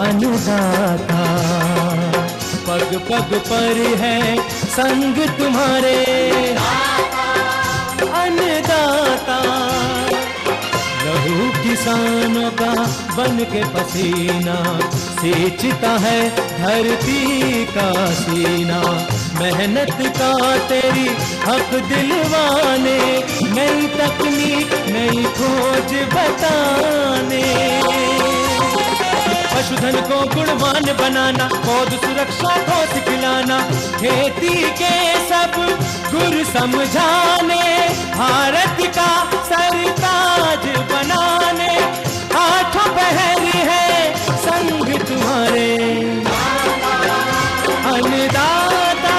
अन्नदाता। पग पग पर है संग तुम्हारे अन्नदाता। लहू किसानों का बन के पसीना सींचता है धरती का सीना। मेहनत का तेरी हक दिलवाने, नई तकनीक नई खोज बताने। पशुधन को गुणवान बनाना, पौध सुरक्षा को सिखलाना, खेती के सब गुर समझाने, भारत का सरताज बनाने। आठों पहर है संग तुम्हारे अन्नदाता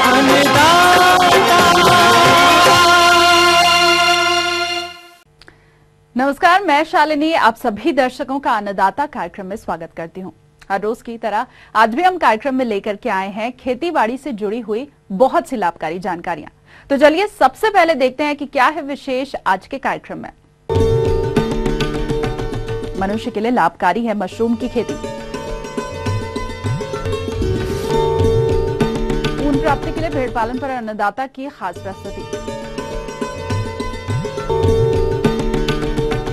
अन्नदाता। नमस्कार, मैं शालिनी आप सभी दर्शकों का अन्नदाता कार्यक्रम में स्वागत करती हूं। हर रोज की तरह आज भी हम कार्यक्रम में लेकर के आए हैं खेती बाड़ी से जुड़ी हुई बहुत सी लाभकारी जानकारियां। तो चलिए सबसे पहले देखते हैं कि क्या है विशेष आज के कार्यक्रम में। मनुष्य के लिए लाभकारी है मशरूम की खेती। ऊन प्राप्ति के लिए भेड़ पालन पर अन्नदाता की खास प्रस्तुति।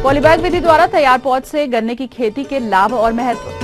पॉलीबैग विधि द्वारा तैयार पौध से गन्ने की खेती के लाभ और महत्व।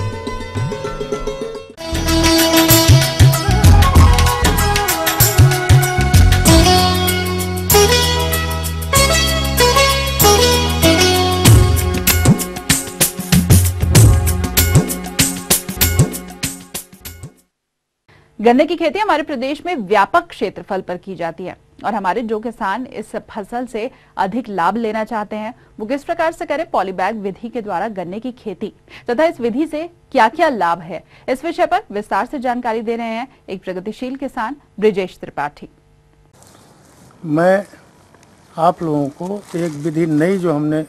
गन्ने की खेती हमारे प्रदेश में व्यापक क्षेत्रफल पर की जाती है और हमारे जो किसान इस फसल से अधिक लाभ लेना चाहते हैं वो किस प्रकार से करें। पॉलीबैग विधि के द्वारा गन्ने की खेती तथा इस विधि से क्या क्या लाभ है, इस विषय पर विस्तार से जानकारी दे रहे हैं एक प्रगतिशील किसान ब्रिजेश त्रिपाठी। मैं आप लोगों को एक विधि नई जो हमने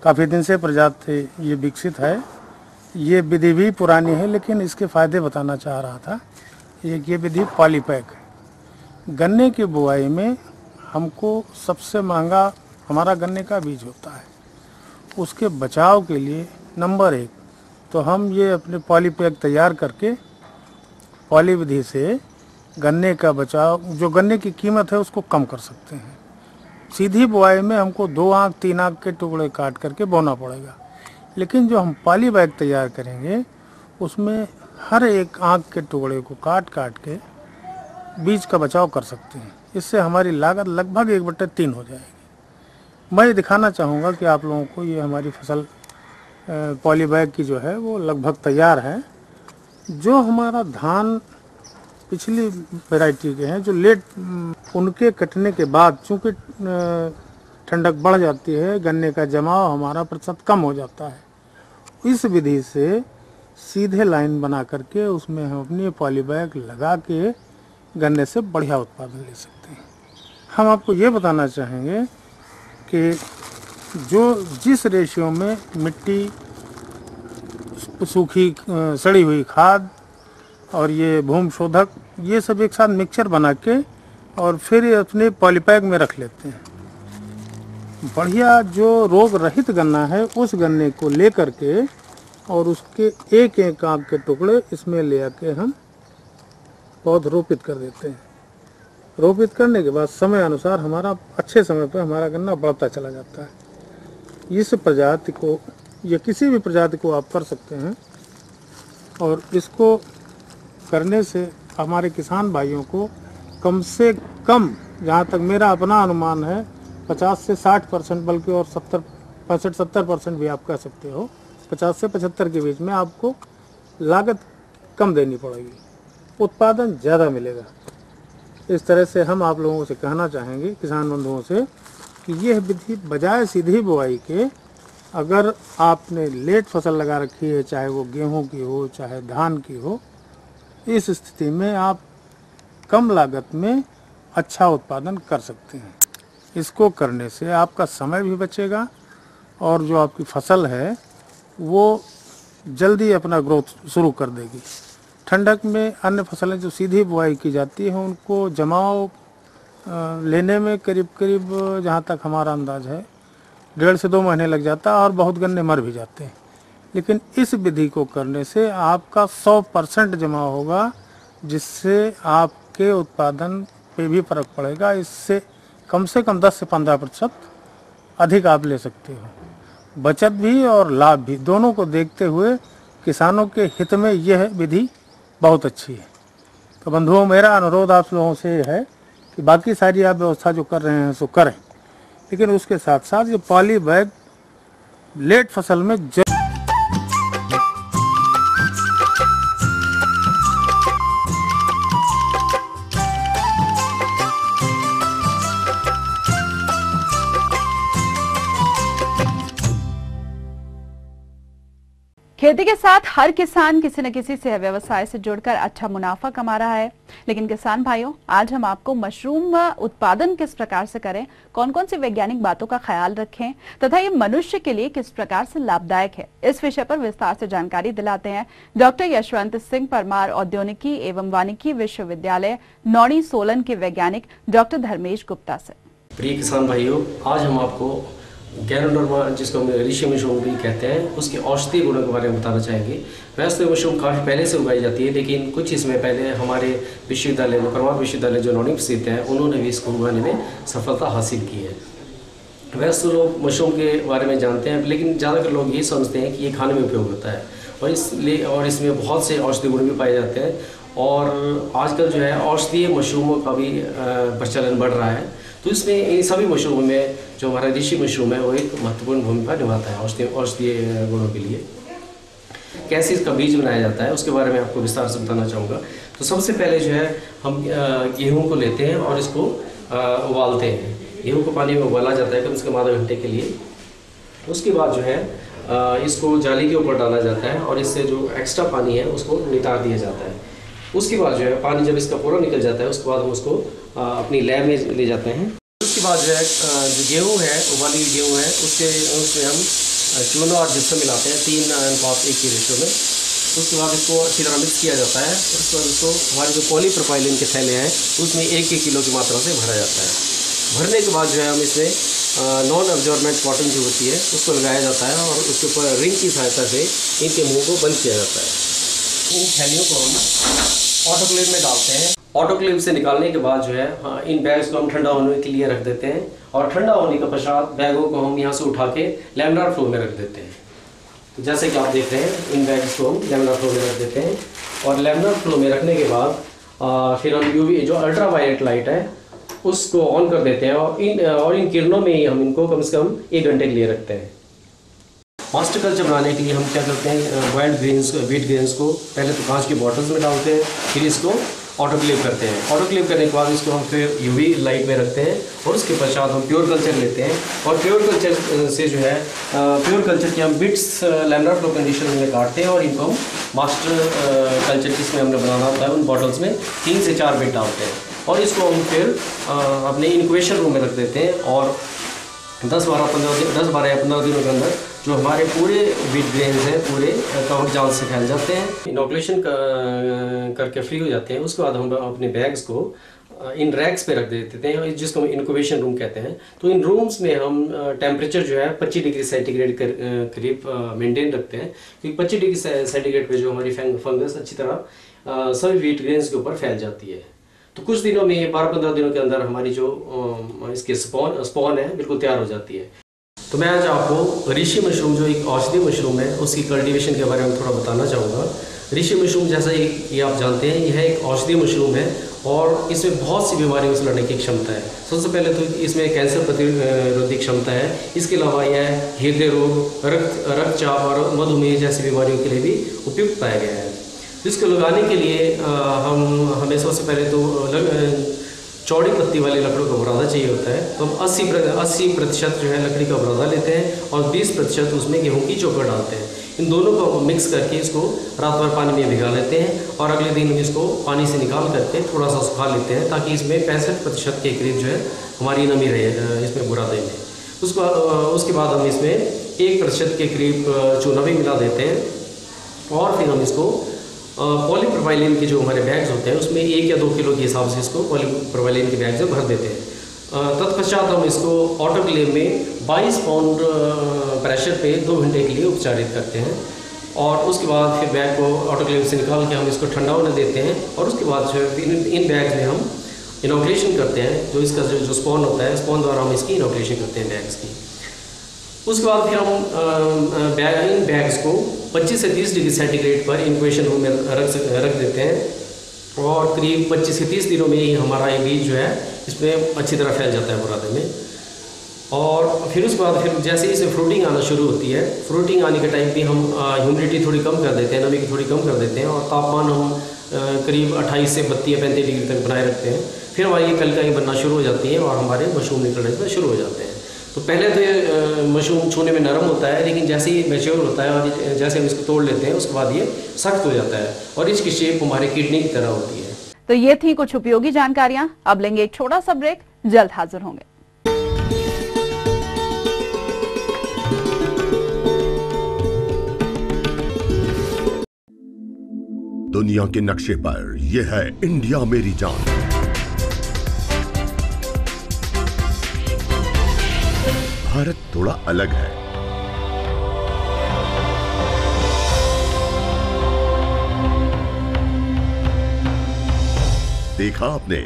काफ़ी दिन से प्रजात से ये विकसित है, ये विधि भी पुरानी है लेकिन इसके फायदे बताना चाह रहा था। एक ये विधि पॉलीबैग। गन्ने की बुआई में हमको सबसे महंगा हमारा गन्ने का बीज होता है। उसके बचाव के लिए नंबर 1 तो हम ये अपने पॉलीबैग तैयार करके पॉली विधि से गन्ने का बचाव, जो गन्ने की कीमत है उसको कम कर सकते हैं। सीधी बुआई में हमको 2 आंख 3 आंख के टुकड़े काट करके बोना पड़ेगा, लेकिन जो हम पॉलीबैग तैयार करेंगे उसमें हर एक आंख के टुकड़े को काट काट के बीज का बचाव कर सकते हैं। इससे हमारी लागत लगभग 1/3 हो जाएगी। मैं ये दिखाना चाहूँगा कि आप लोगों को ये हमारी फसल पॉलीबैग की जो है वो लगभग तैयार है। जो हमारा धान पिछली वैरायटी के हैं जो लेट, उनके कटने के बाद चूँकि ठंडक बढ़ जाती है, गन्ने का जमाव हमारा प्रतिशत कम हो जाता है। इस विधि से सीधे लाइन बना करके उसमें हम अपनी पॉलीबैग लगा के गन्ने से बढ़िया उत्पादन ले सकते हैं। हम आपको ये बताना चाहेंगे कि जो जिस रेशियो में मिट्टी, सूखी सड़ी हुई खाद और ये भूमि शोधक, ये सब एक साथ मिक्सचर बना के और फिर अपने पॉलीबैग में रख लेते हैं। बढ़िया जो रोग रहित गन्ना है उस गन्ने को ले करके और उसके एक एक आंख के टुकड़े इसमें ले आके हम पौध रोपित कर देते हैं। रोपित करने के बाद समय अनुसार हमारा अच्छे समय पर हमारा गन्ना बढ़ता चला जाता है। इस प्रजाति को या किसी भी प्रजाति को आप कर सकते हैं और इसको करने से हमारे किसान भाइयों को कम से कम, जहाँ तक मेरा अपना अनुमान है, 50 से 60% बल्कि और 65-70% भी आप कह सकते हो, 50 से 75 के बीच में आपको लागत कम देनी पड़ेगी, उत्पादन ज़्यादा मिलेगा। इस तरह से हम आप लोगों से कहना चाहेंगे, किसान बंधुओं से, कि यह विधि बजाय सीधी बुआई के, अगर आपने लेट फसल लगा रखी है, चाहे वो गेहूं की हो चाहे धान की हो, इस स्थिति में आप कम लागत में अच्छा उत्पादन कर सकते हैं। इसको करने से आपका समय भी बचेगा और जो आपकी फसल है वो जल्दी अपना ग्रोथ शुरू कर देगी। ठंडक में अन्य फसलें जो सीधी बुआई की जाती हैं उनको जमाव लेने में करीब करीब, जहाँ तक हमारा अंदाज है, 1.5 से 2 महीने लग जाता है और बहुत गन्ने मर भी जाते हैं। लेकिन इस विधि को करने से आपका 100% जमा होगा, जिससे आपके उत्पादन पे भी फर्क पड़ेगा। इससे कम से कम 10 से 15% अधिक आप ले सकते हो। बचत भी और लाभ भी दोनों को देखते हुए किसानों के हित में यह विधि बहुत अच्छी है। तो बंधुओं, मेरा अनुरोध आप लोगों से है कि बाकी सारी आप व्यवस्था जो कर रहे हैं सो करें, लेकिन उसके साथ साथ ये पॉली बैग लेट फसल में खेती के साथ हर किसान किसी न किसी से व्यवसाय से जुड़कर अच्छा मुनाफा कमा रहा है। लेकिन किसान भाइयों, आज हम आपको मशरूम उत्पादन किस प्रकार से करें, कौन कौन सी वैज्ञानिक बातों का ख्याल रखें तथा ये मनुष्य के लिए किस प्रकार से लाभदायक है, इस विषय पर विस्तार से जानकारी दिलाते हैं डॉक्टर यशवंत सिंह परमार, औद्योगिकी एवं वानिकी विश्वविद्यालय नौणी सोलन के वैज्ञानिक डॉक्टर धर्मेश गुप्ता से। प्रिय किसान भाइयों, आज हम आपको गैनोडर्मा, जिसको हम ऋषि मशरूम भी कहते हैं, उसके औषधीय गुणों के बारे में बताना चाहेंगे। वैसे तो मशरूम काफ़ी पहले से उगाई जाती है, लेकिन कुछ इसमें पहले हमारे विश्वविद्यालय में, परमार विश्वविद्यालय जो नौणी स्थित है, उन्होंने भी इसको उगाने में सफलता हासिल की है। वैसे तो लोग मशरूम के बारे में जानते हैं, लेकिन ज़्यादातर लोग ये समझते हैं कि ये खाने में उपयोग होता है और इसमें बहुत से औषधीय गुण भी पाए जाते हैं। और आजकल जो है औषधीय मशरूमों का भी प्रचलन बढ़ रहा है। तो इसमें इन सभी मशरूमों में जो हमारा ऋषि मशरूम है वो एक महत्वपूर्ण भूमिका निभाता है औषधीय गुणों के लिए। कैसे इसका बीज बनाया जाता है उसके बारे में आपको विस्तार से बताना चाहूँगा। तो सबसे पहले जो है हम गेहूँ को लेते हैं और इसको उबालते हैं। गेहूँ को पानी में उबाला जाता है कम से कम आधा घंटे के लिए। उसके बाद जो है इसको जाली के ऊपर डाला जाता है और इससे जो एक्स्ट्रा पानी है उसको नितार दिया जाता है। उसके बाद जो है पानी जब इसका पूरा निकल जाता है उसके बाद हम उसको अपनी लैब में ले जाते हैं। उसके बाद जो है जो गेहूँ है, उबाली हुई गेहूँ है, उसमें हम चूना और जिप्सम मिलाते हैं 3:1 की रेशो में। उसके बाद इसको अच्छी तरह मिक्स किया जाता है। उसके बाद इसको हमारे जो पॉलीप्रोपाइलिन के थैले हैं उसमें 1 किलो की मात्रा से भरा जाता है। भरने के बाद जो है हम इसमें नॉन एब्जॉर्बेंट कॉटन जो होती है उसको लगाया जाता है और उसके ऊपर रिंग की सहायता से इनके मुँह को बंद किया जाता है। इन थैलियों को हम ऑटोक्लेव में डालते हैं। ऑटोक्लेव से निकालने के बाद जो है इन बैग्स को हम ठंडा होने के लिए रख देते हैं और ठंडा होने के पश्चात बैगों को हम यहाँ से उठा के लैमिनार फ्लो में रख देते हैं। तो जैसे कि आप देख रहे हैं इन बैग्स को हम लैमिनार फ्लो में रख देते हैं और लैमिनार फ्लो में रखने के बाद फिर हम यूवी जो अल्ट्रा वायलेट लाइट है उसको ऑन कर देते हैं और इन किरणों में ही हम इनको कम से कम 1 घंटे के लिए रखते हैं। मास्टर कल्चर बनाने के लिए हम क्या करते हैं, वाइल्ड ग्रेन्स, व्हीट ग्रेन्स को पहले तो कांच की बॉटल्स में डालते हैं, फिर इसको ऑटोक्लेव करते हैं। ऑटोक्लेव करने के बाद इसको हम फिर यूवी लाइट में रखते हैं और उसके पश्चात हम प्योर कल्चर लेते हैं और प्योर कल्चर से जो है प्योर कल्चर के हम बिट्स लैमिनार फ्लो कंडीशन में काटते हैं और इनको हम मास्टर कल्चर जिसमें हमने बनाना होता है उन बॉटल्स में 3 से 4 बिट डालते हैं और इसको हम फिर अपने इनक्यूबेशन रूम में रख देते हैं और 10-12 या 15 दिनों के अंदर जो हमारे पूरे व्हीट ग्रेन्स हैं पूरे कवक जाल से फैल जाते हैं। इनोकुलेशन करके फ्री हो जाते हैं। उसके बाद हम अपने बैग्स को इन रैक्स पे रख देते हैं जिसको हम इनक्यूबेशन रूम कहते हैं। तो इन रूम्स में हम टेम्परेचर जो है 25 डिग्री सेंटीग्रेड करीब मेंटेन रखते हैं, क्योंकि 25 डिग्री सेंटीग्रेड पे जो हमारी फंगस अच्छी तरह सभी व्हीट ग्रेन्स के ऊपर फैल जाती है। तो कुछ दिनों में 12-15 दिनों के अंदर हमारी जो इसकी स्पॉन है बिल्कुल तैयार हो जाती है। तो मैं आज आपको ऋषि मशरूम जो एक औषधीय मशरूम है उसकी कल्टीवेशन के बारे में थोड़ा बताना चाहूँगा। ऋषि मशरूम जैसा ये आप जानते हैं यह एक औषधीय मशरूम है और इसमें बहुत सी बीमारियों से लड़ने की क्षमता है। सबसे पहले तो इसमें कैंसर प्रतिरोधी क्षमता है। इसके अलावा यह हृदय रोग, रक्तचाप और मधुमेह जैसी बीमारियों के लिए भी उपयुक्त पाया गया है। इसको लगाने के लिए हमें सबसे पहले तो चौड़ी पत्ती वाली लकड़ों का बुरादा चाहिए होता है। तो हम 80% जो है लकड़ी का बुरादा लेते हैं और 20% उसमें गेहूं की चोकर डालते हैं। इन दोनों को मिक्स करके इसको रात भर पानी में भिगा लेते हैं और अगले दिन इसको पानी से निकाल करके थोड़ा सा सुखा लेते हैं ताकि इसमें 65% के करीब जो है हमारी नमी रहे इसमें बुरादे में। उसके बाद हम इसमें 1% के करीब चूना भी मिला देते हैं और फिर हम इसको पॉलीप्रोपाइलिन के जो हमारे बैग्स होते हैं उसमें 1 या 2 किलो के हिसाब से इसको पॉलीप्रोपाइलिन के बैग से भर देते हैं। तत्पश्चात हम इसको ऑटोक्लेव में 22 पाउंड प्रेशर पे 2 घंटे के लिए उपचारित करते हैं। और उसके बाद फिर बैग को ऑटोक्लेव से निकाल के हम इसको ठंडा होने देते हैं और उसके बाद जो है इन बैग्स में हम इनोकुलेशन करते हैं। जो इसका जो स्पॉन होता है, स्पॉन द्वारा हम इसकी इनोकुलेशन करते हैं बैग्स की। उसके बाद फिर हम इन बैग्स को 25 से 30 डिग्री सेंटीग्रेड पर इंक्यूबेशन रूम में रख देते हैं और करीब 25 से 30 दिनों में ही हमारा ये बीज जो है इसमें अच्छी तरह फैल जाता है बुरादे में। और फिर उसके बाद फिर जैसे ही इसमें फ्रूटिंग आना शुरू होती है, फ्रूटिंग आने के टाइम पे हम ह्यूमिडिटी थोड़ी कम कर देते हैं, नमी की थोड़ी कम कर देते हैं और तापमान हम करीब 28 से 32 या 35 डिग्री तक बनाए रखते हैं। फिर हमारी ये कलिकाएँ बनना शुरू हो जाती हैं और हमारे मशरूम निकलने इसमें शुरू हो जाते हैं। तो पहले तो ये मशरूम छूने में नरम होता है, लेकिन जैसे ही मैच्योर होता है और जैसे हम इसको तोड़ लेते हैं उसके बाद ये सख्त हो जाता है और इसकी शेप हमारे किडनी की तरह होती है। तो ये थी कुछ उपयोगी जानकारियां। अब लेंगे एक छोटा सा ब्रेक, जल्द हाजिर होंगे। दुनिया के नक्शे पर यह है इंडिया मेरी जान। भारत थोड़ा अलग है। देखा आपने,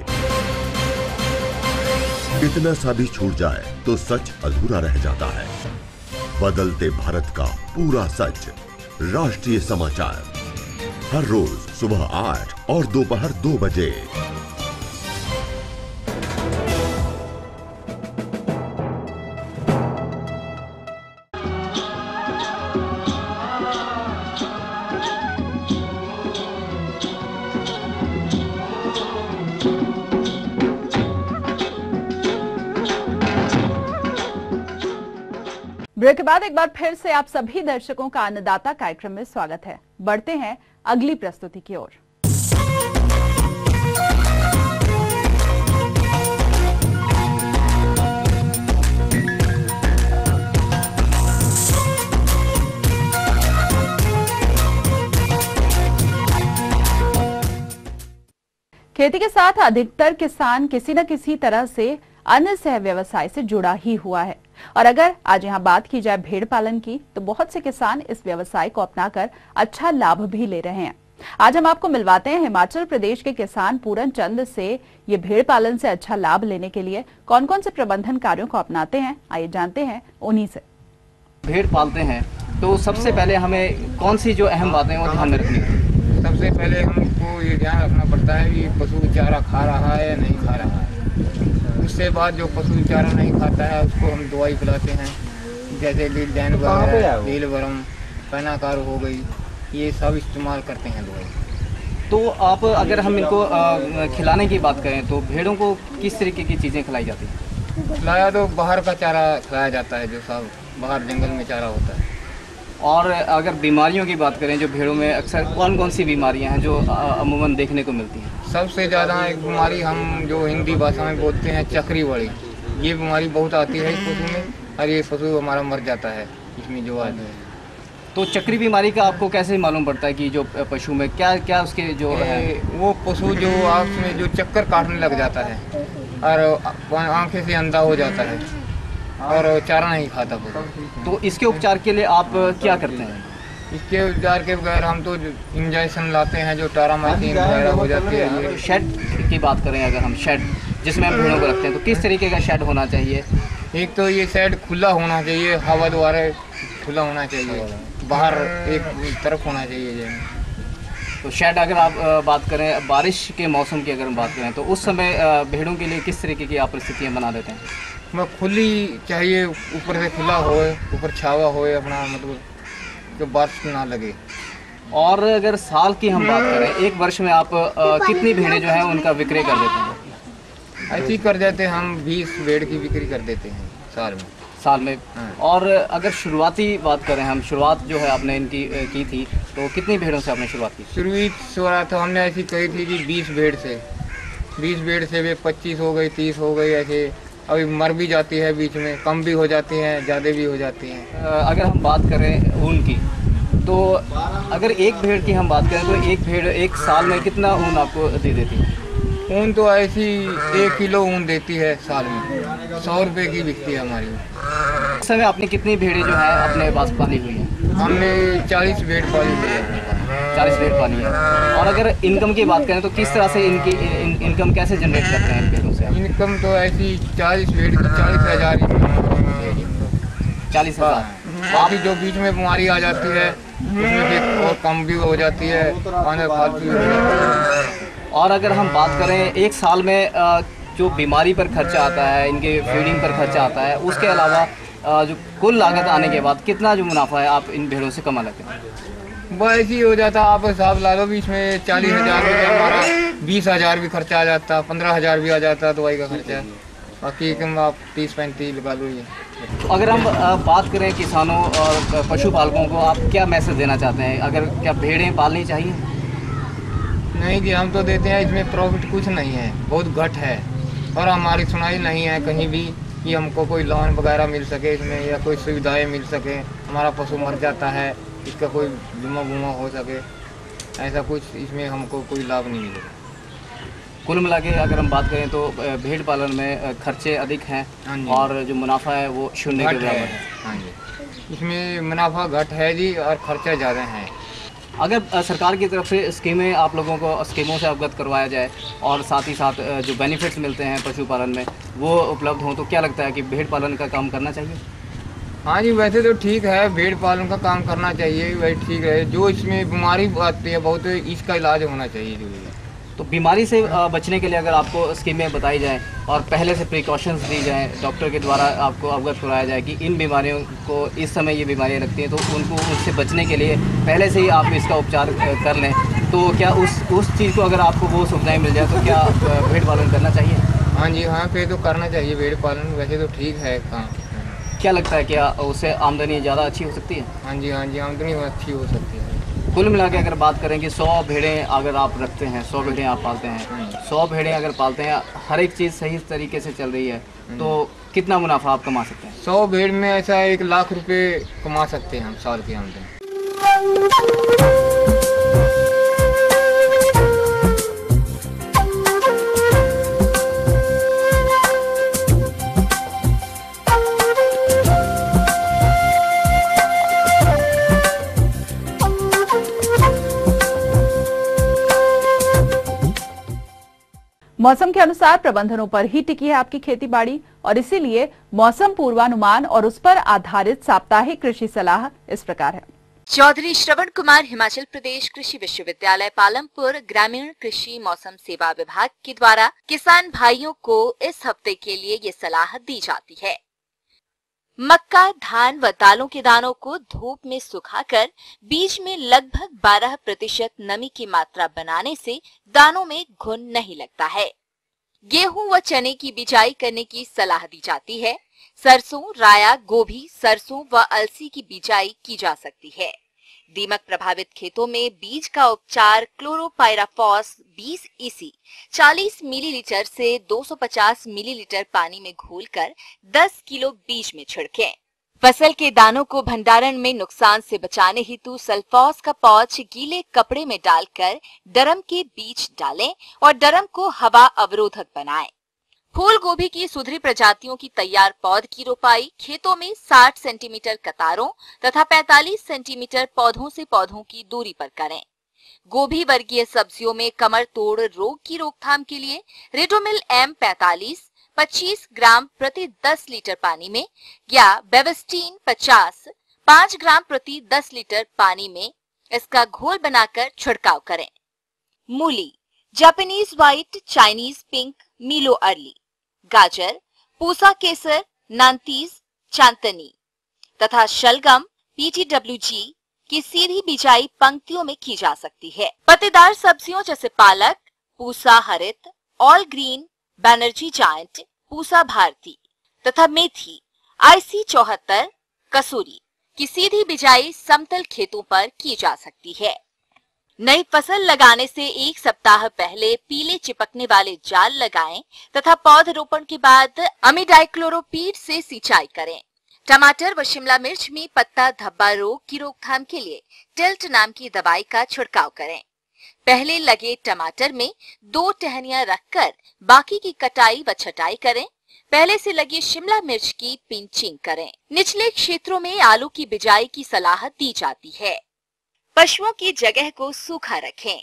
इतना सा भी छूट जाए तो सच अधूरा रह जाता है। बदलते भारत का पूरा सच। राष्ट्रीय समाचार हर रोज सुबह 8 और दोपहर 2 बजे। ब्रेक के बाद एक बार फिर से आप सभी दर्शकों का अन्नदाता कार्यक्रम में स्वागत है। बढ़ते हैं अगली प्रस्तुति की ओर। खेती के साथ अधिकतर किसान किसी न किसी तरह से अन्य सह व्यवसाय से जुड़ा ही हुआ है और अगर आज यहाँ बात की जाए भेड़ पालन की, तो बहुत से किसान इस व्यवसाय को अपनाकर अच्छा लाभ भी ले रहे हैं। आज हम आपको मिलवाते हैं हिमाचल प्रदेश के किसान पूरन चंद से ये भेड़ पालन से अच्छा लाभ लेने के लिए कौन कौन से प्रबंधन कार्यों को अपनाते हैं। आइए जानते हैं उन्हीं से। भेड़ पालते हैं तो सबसे पहले हमें कौन सी जो अहम बातें हैं वो ध्यान में रखनी है। सबसे पहले हमको ये ध्यान रखना पड़ता है कि पशु चारा खा रहा है या नहीं खा रहा है। उसके बाद जो पशु चारा नहीं खाता है उसको हम दवाई पिलाते हैं, जैसे लील जैन वगैरह, लील वर्म, पैनाकार हो गई, ये सब इस्तेमाल करते हैं दवाई। तो आप अगर हम इनको खिलाने की बात करें तो भेड़ों को किस तरीके की चीज़ें खिलाई जाती हैं? खिलाया तो बाहर का चारा खिलाया जाता है, जो सब बाहर जंगल में चारा होता है। और अगर बीमारियों की बात करें, जो भेड़ों में अक्सर कौन कौन सी बीमारियां हैं जो अमूमन देखने को मिलती हैं? सबसे ज़्यादा एक बीमारी हम जो हिंदी भाषा में बोलते हैं चक्री वाली, ये बीमारी बहुत आती है इस पशु में और ये पशु हमारा मर जाता है इसमें जो आदमी है। तो चक्री बीमारी का आपको कैसे मालूम पड़ता है कि जो पशु में क्या क्या उसके जो है? वो पशु जो आँख में जो चक्कर काटने लग जाता है और आँखें से अंधा हो जाता है और चारा नहीं खाता पशु। तो इसके उपचार के लिए आप क्या करते हैं? इसके उपचार के बगैर हम तो इंजेक्शन लाते हैं, जो टारामाइसिन वगैरह हो जाती है। तो शेड की बात करें, अगर हम शेड जिसमें हम भेड़ों को रखते हैं तो किस तरीके का शेड होना चाहिए? एक तो ये शेड खुला होना चाहिए, हवा द्वारा खुला होना चाहिए, बाहर एक तरफ होना चाहिए। तो शेड अगर आप बात करें बारिश के मौसम की, अगर हम बात करें तो उस समय भेड़ों के लिए किस तरीके की आप परिस्थितियाँ बना देते हैं? खुली चाहिए, ऊपर से खुला होए, ऊपर छावा होए अपना, मतलब जो बारिश ना लगे। और अगर साल की हम बात करें, एक वर्ष में आप कितनी भेड़ें जो हैं उनका विक्रय कर देते हैं? ऐसे ही कर देते हैं हम, 20 भेड़ की बिक्री कर देते हैं साल में। हाँ। और अगर शुरुआती बात करें हम, शुरुआत जो है आपने इनकी की थी, तो कितनी भेड़ों से आपने शुरुआत की? शुरुआत तो हमने ऐसी कही थी कि 20 भेड़ से वे 25 हो गई, 30 हो गई, ऐसे अभी मर भी जाती है, बीच में कम भी हो जाती हैं, ज़्यादा भी हो जाती हैं। अगर हम बात करें ऊन की, तो अगर एक भेड़ की हम बात करें तो एक भेड़ एक साल में कितना ऊन आपको दे देती है? ऊन तो ऐसी 1 किलो ऊन देती है साल में, 100 रुपये की बिकती है हमारी। इस समय आपने कितनी भेड़ें जो है अपने पास पाली हुई हैं? हमने 40 भेड़ पाली है। 40 भेड़ पाली है। और अगर इनकम की बात करें तो किस तरह से इनकी इनकम कैसे जनरेट करते हैं भेड़ों से? इनकम तो ऐसी 40 भेड़ की 40,000 40,000। बाकी जो बीच में बीमारी आ जाती है उसमें फिर और कम भी हो जाती है, खाने फालतू भी हो जाती है। और अगर हम बात करें एक साल में जो बीमारी पर खर्चा आता है, इनके फीडिंग पर खर्चा आता है, उसके अलावा जो कुल लागत आने के बाद कितना जो मुनाफा है आप इन भेड़ों से कमा लेते हैं? बस ऐसे ही हो जाता है, आप हिसाब ला लो, बीच में 40,000 में हमारा 20,000 भी खर्चा आ जाता, 15,000 भी आ जाता दवाई का खर्चा, बाकी कम आप 30-35 लगा लो। ये तो अगर हम बात करें किसानों और पशुपालकों को, आप क्या मैसेज देना चाहते हैं? अगर क्या भेड़ें पालनी चाहिए? नहीं जी, हम तो देते हैं, इसमें प्रॉफिट कुछ नहीं है, बहुत घट है, और हमारी सुनाई नहीं है कहीं भी कि हमको कोई लोन वगैरह मिल सके इसमें, या कोई सुविधाएं मिल सके। हमारा पशु मर जाता है, इसका कोई बीमा हो सके, ऐसा कुछ इसमें हमको कोई लाभ नहीं मिलेगा। कुल मिला के अगर हम बात करें तो भेड़ पालन में खर्चे अधिक हैं और जो मुनाफा है वो शून्य के बराबर है। हाँ जी, इसमें मुनाफा घट है जी और खर्चा ज़्यादा है। अगर सरकार की तरफ से स्कीमें आप लोगों को स्कीमों से अवगत करवाया जाए और साथ ही साथ जो बेनिफिट्स मिलते हैं पशुपालन में वो उपलब्ध हों, तो क्या लगता है कि भेड़ पालन का काम करना चाहिए? हाँ जी, वैसे तो ठीक है, भेड़ पालन का काम करना चाहिए, वही ठीक है। जो इसमें बीमारी आती है बहुत, इसका इलाज होना चाहिए जो है। तो बीमारी से बचने के लिए अगर आपको स्कीमें बताई जाएं और पहले से प्रिकॉशंस दी जाएं, डॉक्टर के द्वारा आपको अवगत कराया जाए कि इन बीमारियों को इस समय ये बीमारियां लगती हैं, तो उनको उससे बचने के लिए पहले से ही आप इसका उपचार कर लें, तो क्या उस चीज़ को अगर आपको वो सुविधाएँ मिल जाए तो क्या भेड़ पालन करना चाहिए? हाँ जी, हाँ, फिर तो करना चाहिए भेड़ पालन, वैसे तो ठीक है काम। क्या लगता है क्या उससे आमदनी ज़्यादा अच्छी हो सकती है? हाँ जी, आमदनी अच्छी हो सकती है। कुल मिला के अगर बात करें कि 100 भेड़ें अगर आप रखते हैं, 100 भेड़ें आप पालते हैं, 100 भेड़ें अगर पालते हैं, हर एक चीज़ सही तरीके से चल रही है, तो कितना मुनाफा आप कमा सकते हैं? 100 भेड़ में ऐसा 1 लाख रुपए कमा सकते हैं हम साल की आमदनी। मौसम के अनुसार प्रबंधनों पर ही टिकी है आपकी खेती बाड़ी, और इसीलिए मौसम पूर्वानुमान और उस पर आधारित साप्ताहिक कृषि सलाह इस प्रकार है। चौधरी श्रवण कुमार हिमाचल प्रदेश कृषि विश्वविद्यालय पालमपुर ग्रामीण कृषि मौसम सेवा विभाग के द्वारा किसान भाइयों को इस हफ्ते के लिए ये सलाह दी जाती है। मक्का, धान व दालों के दानों को धूप में सुखाकर बीज में लगभग 12% नमी की मात्रा बनाने से दानों में घुन नहीं लगता है। गेहूं व चने की बिजाई करने की सलाह दी जाती है। सरसों, राया, गोभी, सरसों व अलसी की बिजाई की जा सकती है। दीमक प्रभावित खेतों में बीज का उपचार क्लोरोपाइराफॉस 20 EC 40 मिलीलीटर से 250 मिलीलीटर पानी में घोलकर 10 किलो बीज में छिड़कें। फसल के दानों को भंडारण में नुकसान से बचाने हेतु सल्फॉस का पाउच गीले कपड़े में डालकर डरम के बीच डालें और डरम को हवा अवरोधक बनाएं। फूल गोभी की सुधरी प्रजातियों की तैयार पौध की रोपाई खेतों में 60 सेंटीमीटर कतारों तथा 45 सेंटीमीटर पौधों से पौधों की दूरी पर करें। गोभी वर्गीय सब्जियों में कमर तोड़ रोग की रोकथाम के लिए रेडोमिल M45 25 ग्राम प्रति 10 लीटर पानी में या बेविस्टीन 50 5 ग्राम प्रति 10 लीटर पानी में इसका घोल बनाकर छिड़काव करें। मूली, जापानीज व्हाइट, चाइनीज पिंक, मीलो अर्ली, गाजर, पूसा केसर, नांतीज, चांदनी तथा शलगम PTWG की सीधी बिजाई पंक्तियों में की जा सकती है। पत्तेदार सब्जियों जैसे पालक, Pusa Harit, all green, Banerjee giant, Pusa Bharati तथा मेथी IC 74 कसूरी की सीधी बिजाई समतल खेतों पर की जा सकती है। नई फसल लगाने से 1 सप्ताह पहले पीले चिपकने वाले जाल लगाएं तथा पौधरोपण के बाद अमीडाइक्लोरोपीड से सिंचाई करें। टमाटर व शिमला मिर्च में पत्ता धब्बा रोग की रोकथाम के लिए टिल्ट नाम की दवाई का छिड़काव करें। पहले लगे टमाटर में 2 टहनियां रखकर बाकी की कटाई व छटाई करें। पहले से लगी शिमला मिर्च की पिंचिंग करें। निचले क्षेत्रों में आलू की बिजाई की सलाह दी जाती है। पशुओं की जगह को सूखा रखें।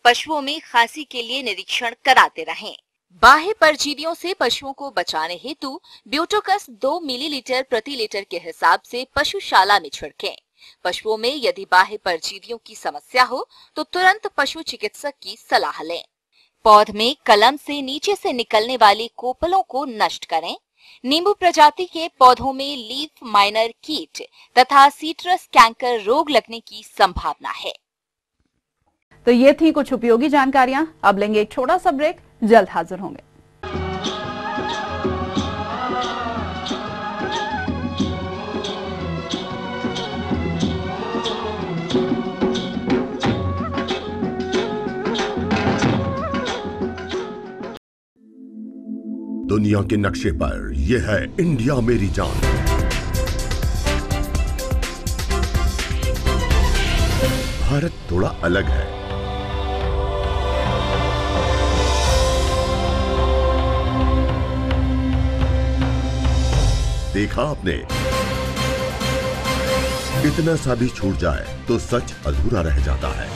पशुओं में खांसी के लिए निरीक्षण कराते रहें। बाह्य परजीवियों से पशुओं को बचाने हेतु ब्यूटोकस 2 मिलीलीटर प्रति लीटर के हिसाब से पशुशाला में छिड़कें। पशुओं में यदि बाह्य परजीवियों की समस्या हो तो तुरंत पशु चिकित्सक की सलाह लें। पौध में कलम से नीचे से निकलने वाली कोपलों को नष्ट करें। नींबू प्रजाति के पौधों में लीफ माइनर कीट तथा सीट्रस कैंकर रोग लगने की संभावना है। तो ये थी कुछ उपयोगी जानकारियां। अब लेंगे एक छोटा सा ब्रेक, जल्द हाजिर होंगे। दुनिया के नक्शे पर यह है इंडिया मेरी जान। भारत थोड़ा अलग है। देखा आपने, इतना सा भी छूट जाए तो सच अधूरा रह जाता है।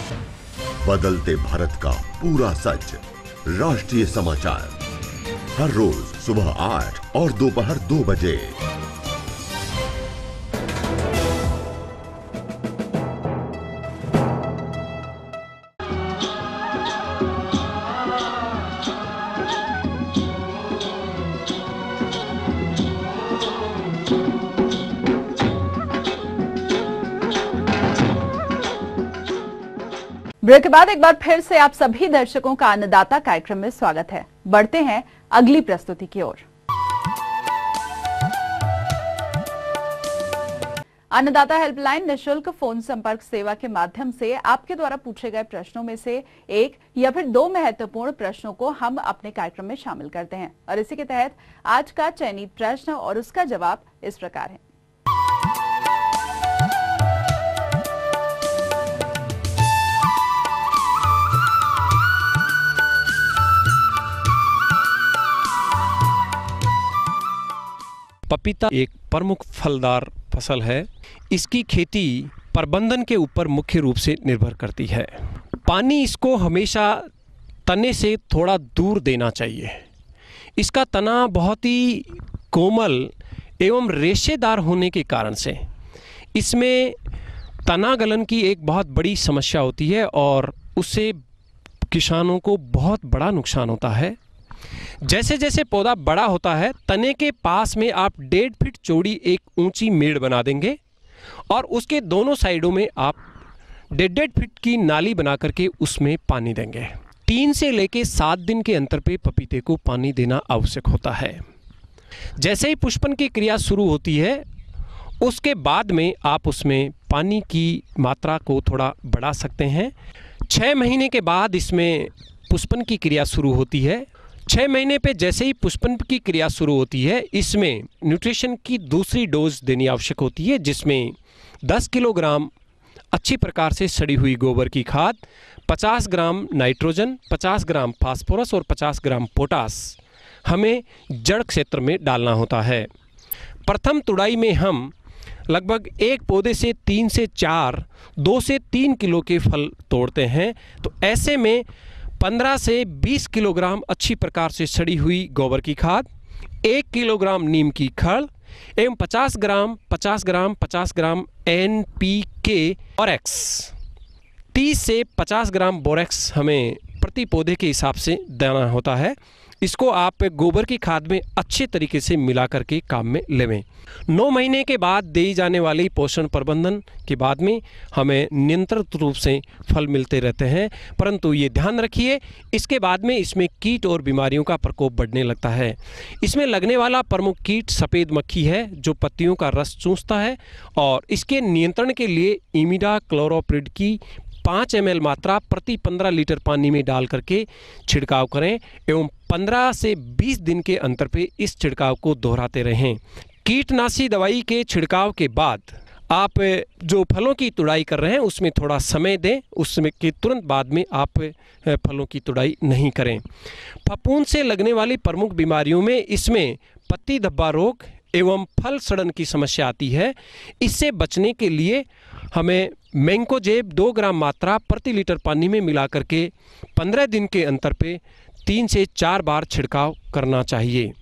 बदलते भारत का पूरा सच, राष्ट्रीय समाचार, हर रोज सुबह 8 और दोपहर 2 बजे। ब्रेक के बाद एक बार फिर से आप सभी दर्शकों का अन्नदाता कार्यक्रम में स्वागत है। बढ़ते हैं अगली प्रस्तुति की ओर। अन्नदाता हेल्पलाइन निशुल्क फोन संपर्क सेवा के माध्यम से आपके द्वारा पूछे गए प्रश्नों में से एक या फिर 2 महत्वपूर्ण प्रश्नों को हम अपने कार्यक्रम में शामिल करते हैं और इसी के तहत आज का चयनित प्रश्न और उसका जवाब इस प्रकार है। पपीता एक प्रमुख फलदार फसल है। इसकी खेती प्रबंधन के ऊपर मुख्य रूप से निर्भर करती है। पानी इसको हमेशा तने से थोड़ा दूर देना चाहिए। इसका तना बहुत ही कोमल एवं रेशेदार होने के कारण से इसमें तना गलन की एक बहुत बड़ी समस्या होती है और उससे किसानों को बहुत बड़ा नुकसान होता है। जैसे जैसे पौधा बड़ा होता है, तने के पास में आप 1.5 फीट चौड़ी एक ऊंची मेड़ बना देंगे और उसके दोनों साइडों में आप 1.5 फीट की नाली बना करके उसमें पानी देंगे। 3 से लेकर 7 दिन के अंतर पे पपीते को पानी देना आवश्यक होता है। जैसे ही पुष्पन की क्रिया शुरू होती है, उसके बाद में आप उसमें पानी की मात्रा को थोड़ा बढ़ा सकते हैं। 6 महीने के बाद इसमें पुष्पन की क्रिया शुरू होती है। 6 महीने पे जैसे ही पुष्पन की क्रिया शुरू होती है, इसमें न्यूट्रिशन की दूसरी डोज देनी आवश्यक होती है, जिसमें 10 किलोग्राम अच्छी प्रकार से सड़ी हुई गोबर की खाद, 50 ग्राम नाइट्रोजन, 50 ग्राम फास्फोरस और 50 ग्राम पोटास हमें जड़ क्षेत्र में डालना होता है। प्रथम तुड़ाई में हम लगभग एक पौधे से 3 से 4, 2 से 3 किलो के फल तोड़ते हैं। तो ऐसे में 15 से 20 किलोग्राम अच्छी प्रकार से सड़ी हुई गोबर की खाद, 1 किलोग्राम नीम की खड़ एवं 50 ग्राम NPK बोरेक्स, 30 से 50 ग्राम बोरेक्स हमें प्रति पौधे के हिसाब से देना होता है। इसको आप गोबर की खाद में अच्छे तरीके से मिला करके काम में लेवें। 9 महीने के बाद दी जाने वाली पोषण प्रबंधन के बाद में हमें नियंत्रित रूप से फल मिलते रहते हैं, परंतु ये ध्यान रखिए इसके बाद में इसमें कीट और बीमारियों का प्रकोप बढ़ने लगता है। इसमें लगने वाला प्रमुख कीट सफ़ेद मक्खी है, जो पत्तियों का रस चूसता है और इसके नियंत्रण के लिए इमिडाक्लोप्रिड की 5 ml मात्रा प्रति 15 लीटर पानी में डाल करके छिड़काव करें एवं 15 से 20 दिन के अंतर पे इस छिड़काव को दोहराते रहें। कीटनाशी दवाई के छिड़काव के बाद आप जो फलों की तुड़ाई कर रहे हैं उसमें थोड़ा समय दें, उसमें के तुरंत बाद में आप फलों की तुड़ाई नहीं करें। फफूंद से लगने वाली प्रमुख बीमारियों में इसमें पत्ती धब्बा रोग एवं फल सड़न की समस्या आती है। इससे बचने के लिए हमें मैंकोजेब 2 ग्राम मात्रा प्रति लीटर पानी में मिला करके 15 दिन के अंतर पे 3 से 4 बार छिड़काव करना चाहिए।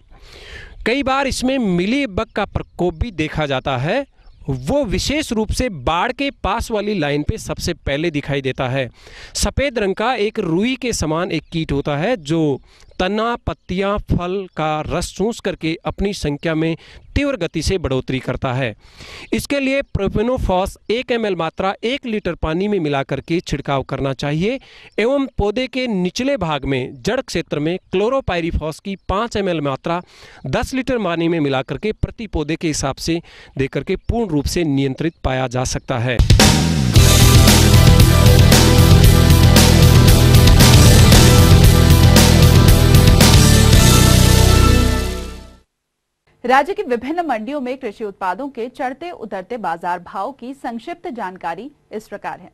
कई बार इसमें मिलीबग का प्रकोप भी देखा जाता है। वो विशेष रूप से बाढ़ के पास वाली लाइन पे सबसे पहले दिखाई देता है। सफ़ेद रंग का एक रुई के समान एक कीट होता है जो तना, पत्तियां, फल का रस चूस करके अपनी संख्या में तीव्र गति से बढ़ोतरी करता है। इसके लिए प्रोपेनोफॉस 1 ml मात्रा 1 लीटर पानी में मिला करके छिड़काव करना चाहिए एवं पौधे के निचले भाग में जड़ क्षेत्र में क्लोरोपाइरीफॉस की 5 ml मात्रा 10 लीटर पानी में मिला करके प्रति पौधे के हिसाब से देकर के पूर्ण रूप से नियंत्रित पाया जा सकता है। राज्य की विभिन्न मंडियों में कृषि उत्पादों के चढ़ते उतरते बाजार भाव की संक्षिप्त जानकारी इस प्रकार है।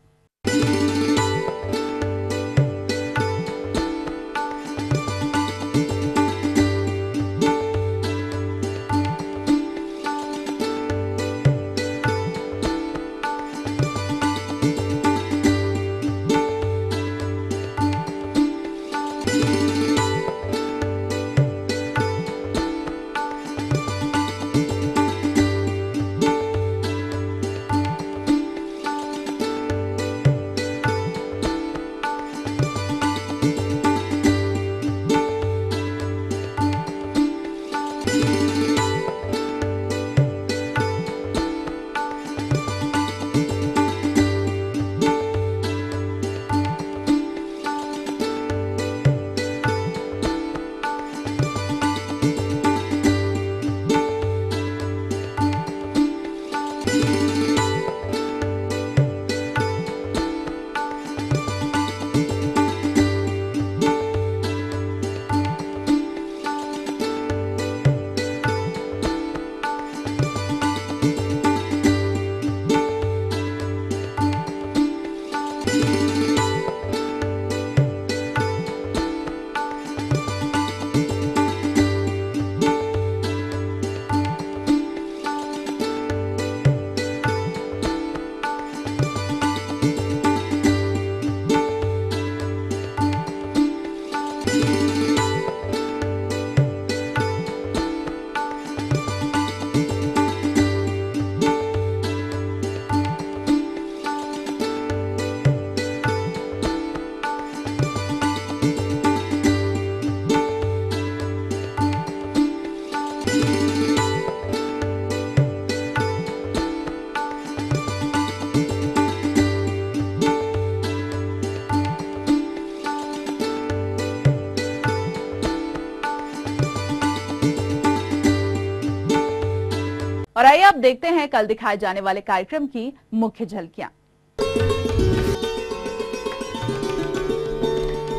और आइए अब देखते हैं कल दिखाए जाने वाले कार्यक्रम की मुख्य झलकियां।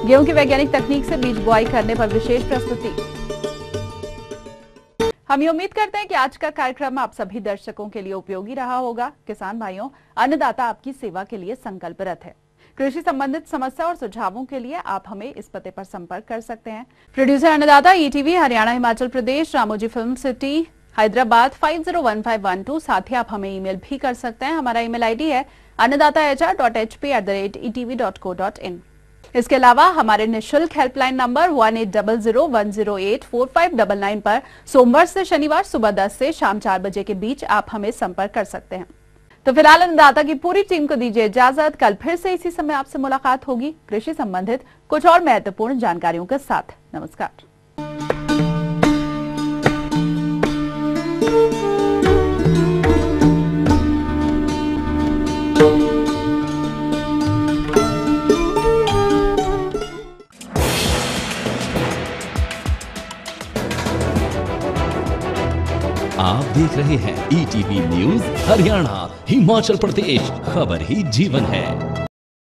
गेहूं की वैज्ञानिक तकनीक से बीज बुआई करने पर विशेष प्रस्तुति। हम ये उम्मीद करते हैं कि आज का कार्यक्रम आप सभी दर्शकों के लिए उपयोगी रहा होगा। किसान भाइयों, अन्नदाता आपकी सेवा के लिए संकल्परत है। कृषि संबंधित समस्या और सुझावों के लिए आप हमें इस पते पर संपर्क कर सकते हैं। प्रोड्यूसर अन्नदाता, ETV, Haryana, Himachal Pradesh, Ramoji film city, Hyderabad 501512। साथ ही आप हमें ईमेल भी कर सकते हैं। हमारा ईमेल आईडी है annadaatahr.hp@etv.co.in। इसके अलावा हमारे निःशुल्क हेल्पलाइन नंबर 180010845999 पर सोमवार से शनिवार सुबह 10 से शाम 4 बजे के बीच आप हमें संपर्क कर सकते हैं। तो फिलहाल अन्नदाता की पूरी टीम को दीजिए इजाजत। कल फिर से इसी समय आपसे मुलाकात होगी कृषि संबंधित कुछ और महत्वपूर्ण जानकारियों के साथ। नमस्कार। आप देख रहे हैं ईटीवी न्यूज़ हरियाणा, हिमाचल प्रदेश। खबर ही जीवन है।